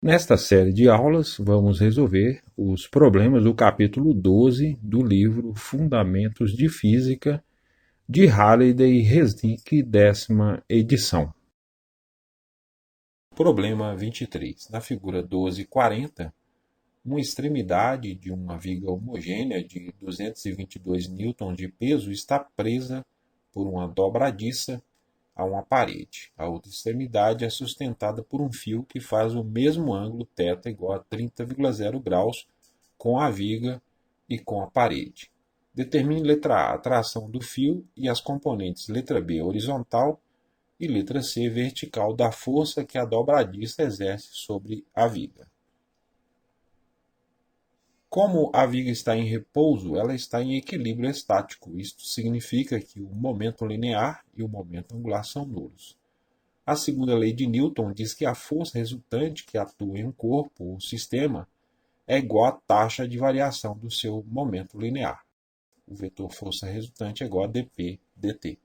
Nesta série de aulas, vamos resolver os problemas do capítulo 12 do livro Fundamentos de Física, de Halliday e Resnick, 10ª edição. Problema 23. Na figura 1240, uma extremidade de uma viga homogênea de 222 newtons de peso está presa por uma dobradiça a uma parede. A outra extremidade é sustentada por um fio que faz o mesmo ângulo θ igual a 30,0 graus com a viga e com a parede. Determine letra A, a tração do fio e as componentes letra B, horizontal, e letra C, vertical, da força que a dobradiça exerce sobre a viga. Como a viga está em repouso, ela está em equilíbrio estático. Isto significa que o momento linear e o momento angular são nulos. A segunda lei de Newton diz que a força resultante que atua em um corpo ou sistema é igual à taxa de variação do seu momento linear. O vetor força resultante é igual a dp dt.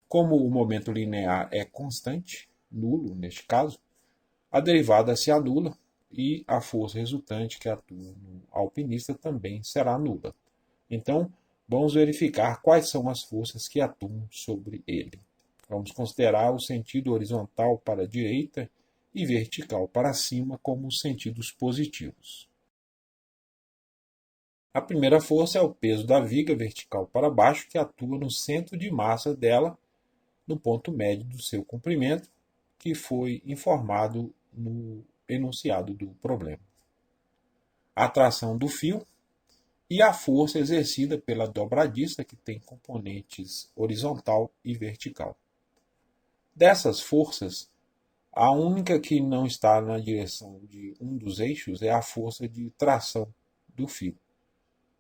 Como o momento linear é constante, nulo neste caso, a derivada se anula e a força resultante que atua no alpinista também será nula. Então, vamos verificar quais são as forças que atuam sobre ele. Vamos considerar o sentido horizontal para a direita e vertical para cima como sentidos positivos. A primeira força é o peso da viga vertical para baixo, que atua no centro de massa dela, no ponto médio do seu comprimento, que foi informado no enunciado do problema. A atração do fio e a força exercida pela dobradiça, que tem componentes horizontal e vertical. Dessas forças, a única que não está na direção de um dos eixos é a força de tração do fio.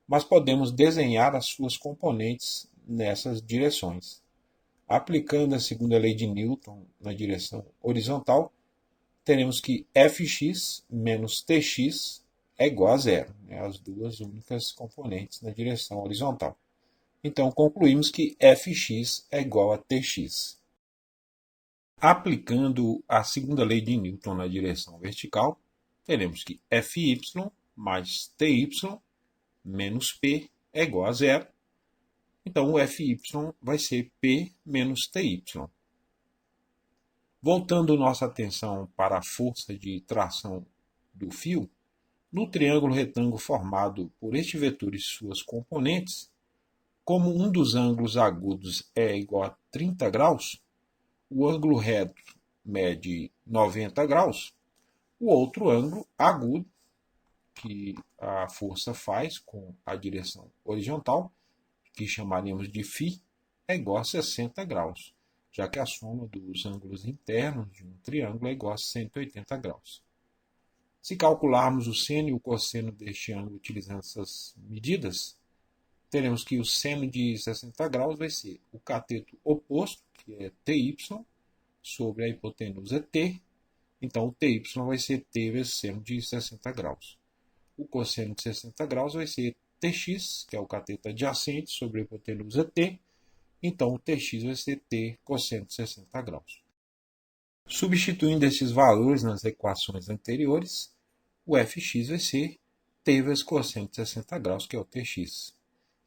Mas podemos desenhar as suas componentes nessas direções. Aplicando a segunda lei de Newton na direção horizontal, teremos que Fx menos Tx é igual a zero, as duas únicas componentes na direção horizontal. Então, concluímos que Fx é igual a Tx. Aplicando a segunda lei de Newton na direção vertical, teremos que Fy mais Ty menos P é igual a zero. Então, o Fy vai ser P menos Ty. Voltando nossa atenção para a força de tração do fio, no triângulo retângulo formado por este vetor e suas componentes, como um dos ângulos agudos é igual a 30 graus, o ângulo reto mede 90 graus, o outro ângulo agudo, que a força faz com a direção horizontal, que chamaremos de φ, é igual a 60 graus, já que a soma dos ângulos internos de um triângulo é igual a 180 graus. Se calcularmos o seno e o cosseno deste ângulo utilizando essas medidas, teremos que o seno de 60 graus vai ser o cateto oposto, que é TY, sobre a hipotenusa T. Então, o TY vai ser T vezes seno de 60 graus. O cosseno de 60 graus vai ser TX, que é o cateto adjacente sobre a hipotenusa T. Então, o TX vai ser T cosseno de 60 graus. Substituindo esses valores nas equações anteriores, o Fx vai ser T vezes cosseno de 60 graus, que é o Tx.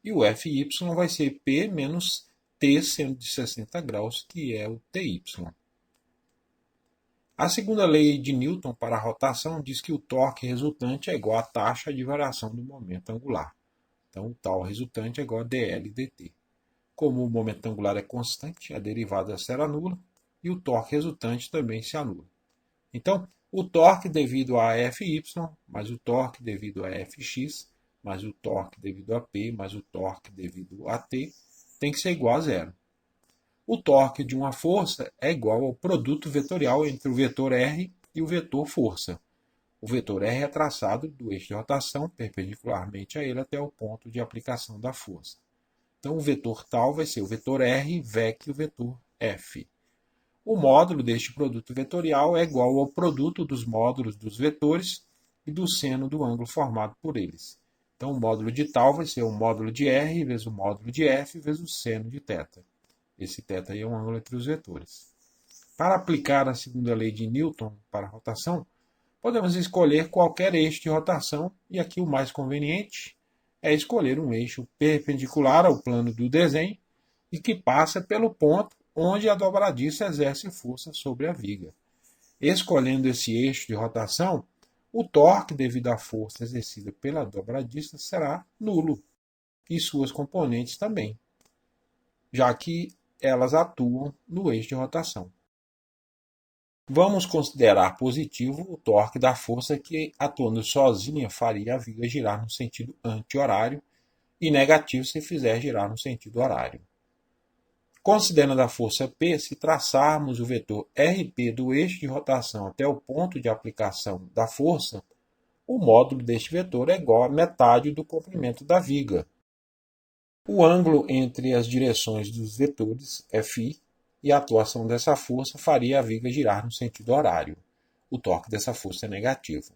E o Fy vai ser P menos T seno de 60 graus, que é o Ty. A segunda lei de Newton para a rotação diz que o torque resultante é igual à taxa de variação do momento angular. Então, o tal resultante é igual a dl dt. Como o momento angular é constante, a derivada será nula e o torque resultante também se anula. Então, o torque devido a Fy, mais o torque devido a Fx, mais o torque devido a P, mais o torque devido a T, tem que ser igual a zero. O torque de uma força é igual ao produto vetorial entre o vetor R e o vetor força. O vetor R é traçado do eixo de rotação perpendicularmente a ele até o ponto de aplicação da força. Então, o vetor tal vai ser o vetor R VEC o vetor F. O módulo deste produto vetorial é igual ao produto dos módulos dos vetores e do seno do ângulo formado por eles. Então, o módulo de tal vai ser o módulo de R vezes o módulo de F vezes o seno de θ. Esse θ aí é um ângulo entre os vetores. Para aplicar a segunda lei de Newton para a rotação, Podemos escolher qualquer eixo de rotação e aqui o mais conveniente é escolher um eixo perpendicular ao plano do desenho e que passa pelo ponto onde a dobradiça exerce força sobre a viga. Escolhendo esse eixo de rotação, o torque devido à força exercida pela dobradiça será nulo e suas componentes também, já que elas atuam no eixo de rotação. Vamos considerar positivo o torque da força que, atuando sozinha, faria a viga girar no sentido anti-horário e negativo se fizer girar no sentido horário. Considerando a força P, se traçarmos o vetor RP do eixo de rotação até o ponto de aplicação da força, o módulo deste vetor é igual a metade do comprimento da viga. O ângulo entre as direções dos vetores, Φ, e a atuação dessa força faria a viga girar no sentido horário. O torque dessa força é negativo.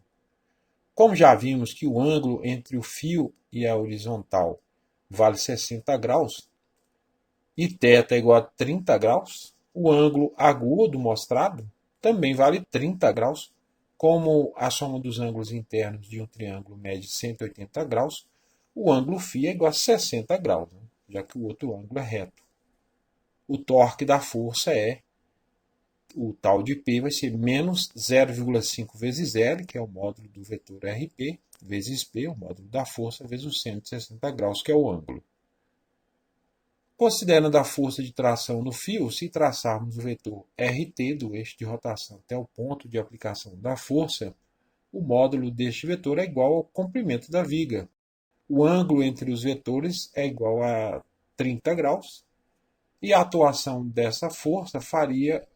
Como já vimos que o ângulo entre o fio e a horizontal vale 60 graus, e θ é igual a 30 graus, o ângulo agudo mostrado também vale 30 graus. Como a soma dos ângulos internos de um triângulo mede 180 graus, o ângulo φ é igual a 60 graus, já que o outro ângulo é reto. O torque da força o tal de P vai ser menos 0,5 vezes L, que é o módulo do vetor RP, vezes P, o módulo da força, vezes o seno de 60 graus, que é o ângulo. Considerando a força de tração no fio, se traçarmos o vetor RT do eixo de rotação até o ponto de aplicação da força, o módulo deste vetor é igual ao comprimento da viga. O ângulo entre os vetores é igual a 30 graus, e a atuação dessa força faria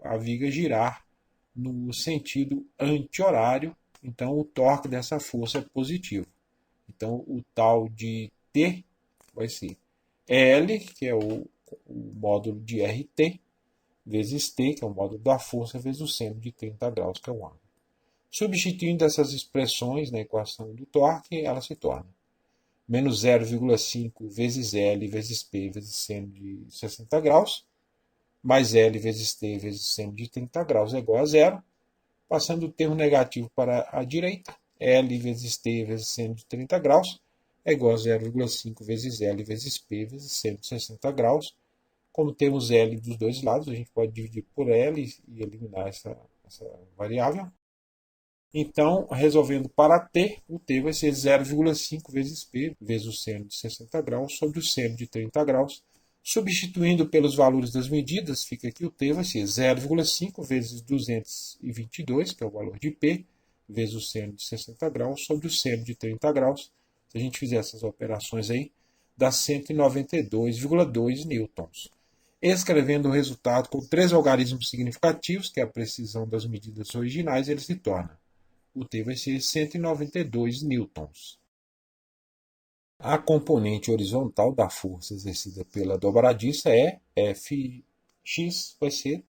a viga girar no sentido anti-horário, então o torque dessa força é positivo. Então o tal de T vai ser L, que é o módulo de RT, vezes T, que é o módulo da força, vezes o seno de 30 graus, que é o ângulo. Substituindo essas expressões na equação do torque, ela se torna menos 0,5 vezes L vezes P vezes seno de 60 graus, mais L vezes T vezes seno de 30 graus é igual a zero. Passando o termo negativo para a direita, L vezes T vezes seno de 30 graus é igual a 0,5 vezes L vezes P vezes seno de 60 graus. Como temos L dos dois lados, a gente pode dividir por L e eliminar essa variável. Então, resolvendo para T, o T vai ser 0,5 vezes P, vezes o seno de 60 graus, sobre o seno de 30 graus. Substituindo pelos valores das medidas, fica que o T vai ser 0,5 vezes 222, que é o valor de P, vezes o seno de 60 graus, sobre o seno de 30 graus. Se a gente fizer essas operações aí, dá 192,2 newtons. Escrevendo o resultado com 3 algarismos significativos, que é a precisão das medidas originais, ele se torna. O T vai ser 192 newtons. A componente horizontal da força exercida pela dobradiça é Fx, vai ser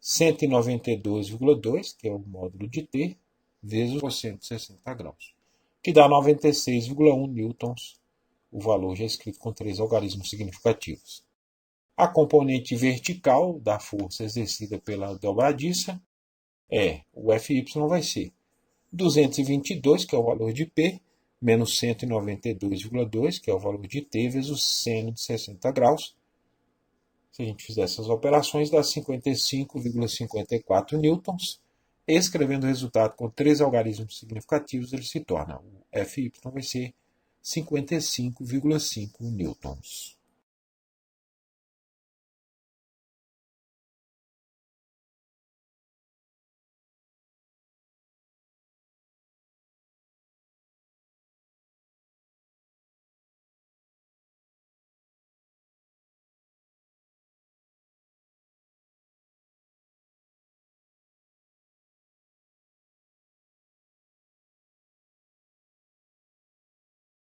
192,2, que é o módulo de T, vezes o 160 graus, que dá 96,1 newtons, o valor já escrito com 3 algarismos significativos. A componente vertical da força exercida pela dobradiça o Fy vai ser 222, que é o valor de P, menos 192,2, que é o valor de T, vezes o seno de 60 graus. Se a gente fizer essas operações, dá 55,54 newtons. Escrevendo o resultado com 3 algarismos significativos, ele se torna. O Fy vai ser 55,5 newtons.